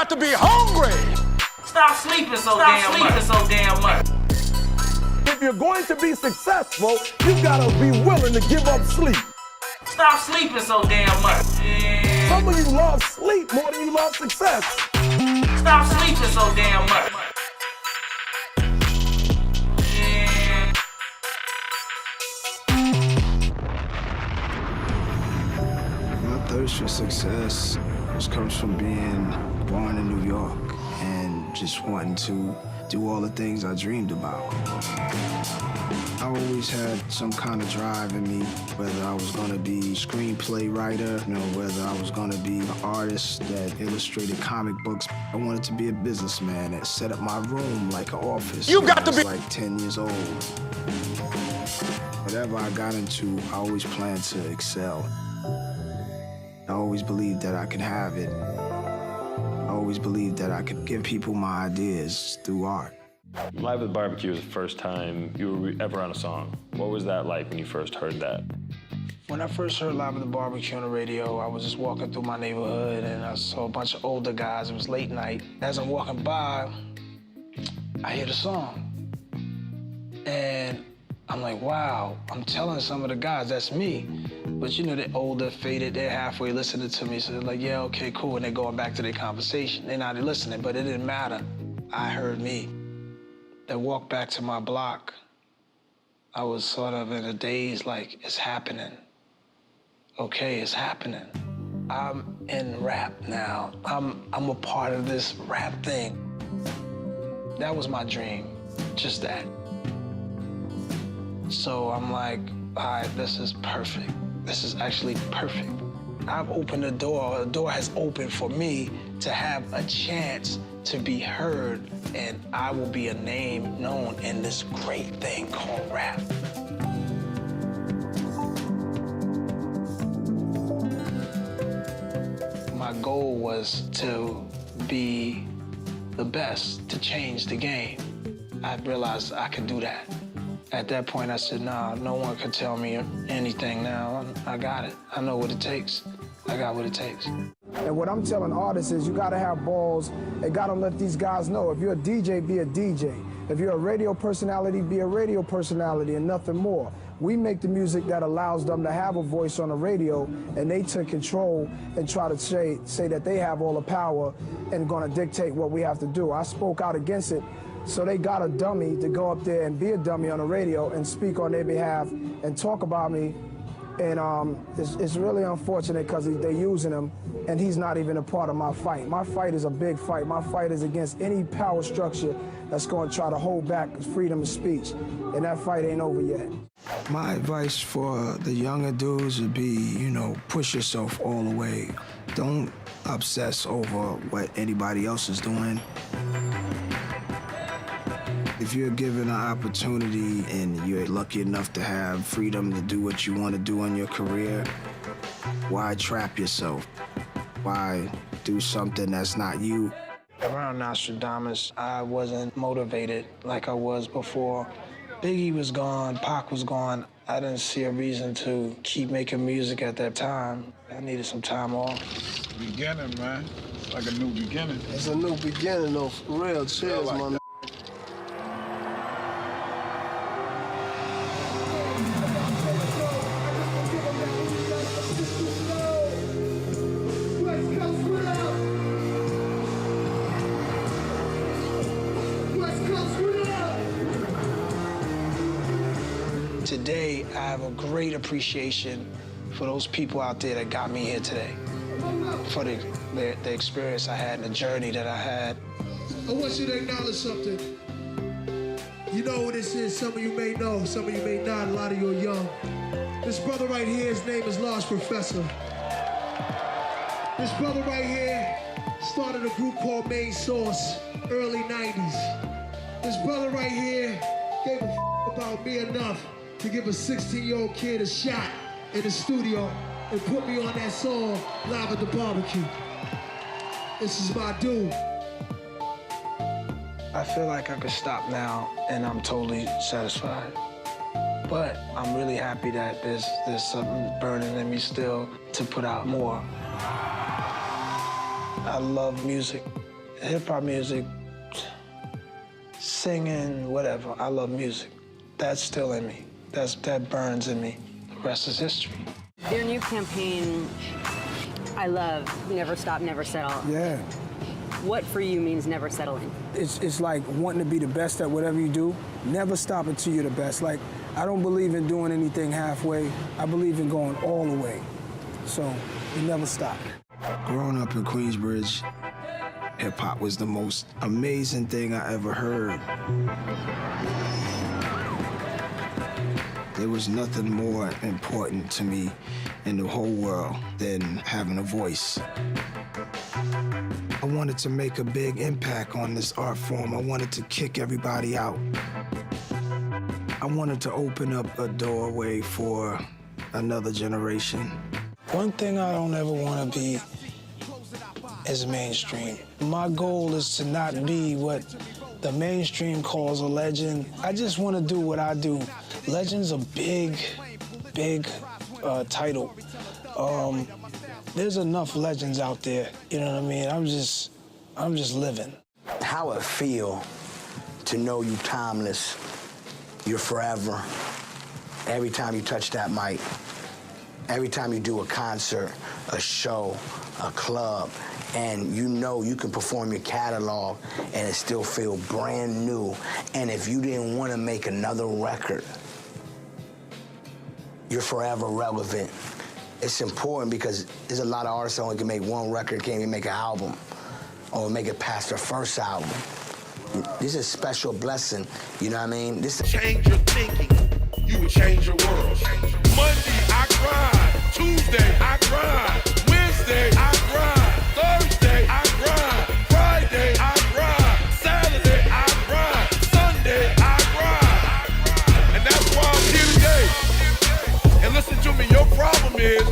got to be hungry. Stop sleeping so damn much. If you're going to be successful, you gotta be willing to give up sleep. Stop sleeping so damn much. Yeah. Some of you love sleep more than you love success. Stop sleeping so damn much. Yeah. My thirst for success just comes from being born in New York and just wanting to do all the things I dreamed about. I always had some kind of drive in me, whether I was gonna be a screenplay writer, whether I was gonna be an artist that illustrated comic books. I wanted to be a businessman that set up my room like an office. You got to be like 10 years old. Whatever I got into, I always planned to excel. I always believed that I could have it. I always believed that I could give people my ideas through art. Live at the Barbecue was the first time you were ever on a song. What was that like when you first heard that? When I first heard Live at the Barbecue on the radio, I was just walking through my neighborhood and I saw a bunch of older guys. It was late night. As I'm walking by, I hear the song. And I'm like, wow, I'm telling some of the guys, that's me. But they're older, faded, they're halfway listening to me. So they're like, yeah, okay, cool. And they're going back to their conversation. They're not listening, but it didn't matter. I heard me. I walked back to my block. I was sort of in a daze, like, it's happening. Okay, it's happening. I'm in rap now. I'm a part of this rap thing. That was my dream, just that. So I'm like, all right, this is perfect. This is actually perfect. I've opened the door. The door has opened for me to have a chance to be heard, and I will be a name known in this great thing called rap. My goal was to be the best, to change the game. I realized I could do that. At that point, I said, nah, no one could tell me anything now. I got it. I know what it takes. I got what it takes. And what I'm telling artists is you gotta have balls and gotta let these guys know. If you're a DJ, be a DJ. If you're a radio personality, be a radio personality and nothing more. We make the music that allows them to have a voice on the radio, and they take control and try to say that they have all the power and gonna dictate what we have to do. I spoke out against it, so they got a dummy to go up there and be a dummy on the radio and speak on their behalf and talk about me. And it's really unfortunate because they're using him, and he's not even a part of my fight. My fight is a big fight. My fight is against any power structure that's going to try to hold back freedom of speech, and that fight ain't over yet. My advice for the younger dudes would be, push yourself all the way. Don't obsess over what anybody else is doing. If you're given an opportunity and you're lucky enough to have freedom to do what you want to do in your career, why trap yourself? Why do something that's not you? Around Nostradamus, I wasn't motivated like I was before. Biggie was gone, Pac was gone. I didn't see a reason to keep making music at that time. I needed some time off. Beginning, man. It's like a new beginning. It's a new beginning, though, for real. Cheers, like man. Today, I have a great appreciation for those people out there that got me here today, for the experience I had and the journey that I had. I want you to acknowledge something. You know who this is. Some of you may know, some of you may not. A lot of you are young. This brother right here, his name is Large Professor. This brother right here started a group called Main Source, early 90s. This brother right here gave a about me enough to give a 16-year-old kid a shot in the studio and put me on that song, Live at the Barbecue. This is my dude. I feel like I could stop now and I'm totally satisfied. But I'm really happy that there's something burning in me still to put out more. I love music. Hip-hop music, singing, whatever. I love music. That's still in me. That burns in me. The rest is history. Your new campaign, I love Never Stop, Never Settle. Yeah. What for you means never settling? It's like wanting to be the best at whatever you do. Never stop until you're the best. Like, I don't believe in doing anything halfway. I believe in going all the way. So, you never stop. Growing up in Queensbridge, hip-hop was the most amazing thing I ever heard. There was nothing more important to me in the whole world than having a voice. I wanted to make a big impact on this art form. I wanted to kick everybody out. I wanted to open up a doorway for another generation. One thing I don't ever want to be is mainstream. My goal is to not be what the mainstream calls a legend. I just want to do what I do. Legend's a big title. There's enough legends out there, you know what I mean? I'm just living. How it feel to know you timeless, you're forever. Every time you touch that mic, every time you do a concert, a show, a club, and you know you can perform your catalog and it still feel brand new. And if you didn't want to make another record, you're forever relevant. It's important because there's a lot of artists that only can make one record, can't even make an album, or make it past their first album. This is a special blessing, you know what I mean? This change your thinking, you would change your world. Monday, I grind. Tuesday, I grind. Wednesday, I grind. Thursday, I grind. Friday, I grind. Saturday, I grind. Sunday, I grind. And that's why I'm here today. And listen to me, your problem is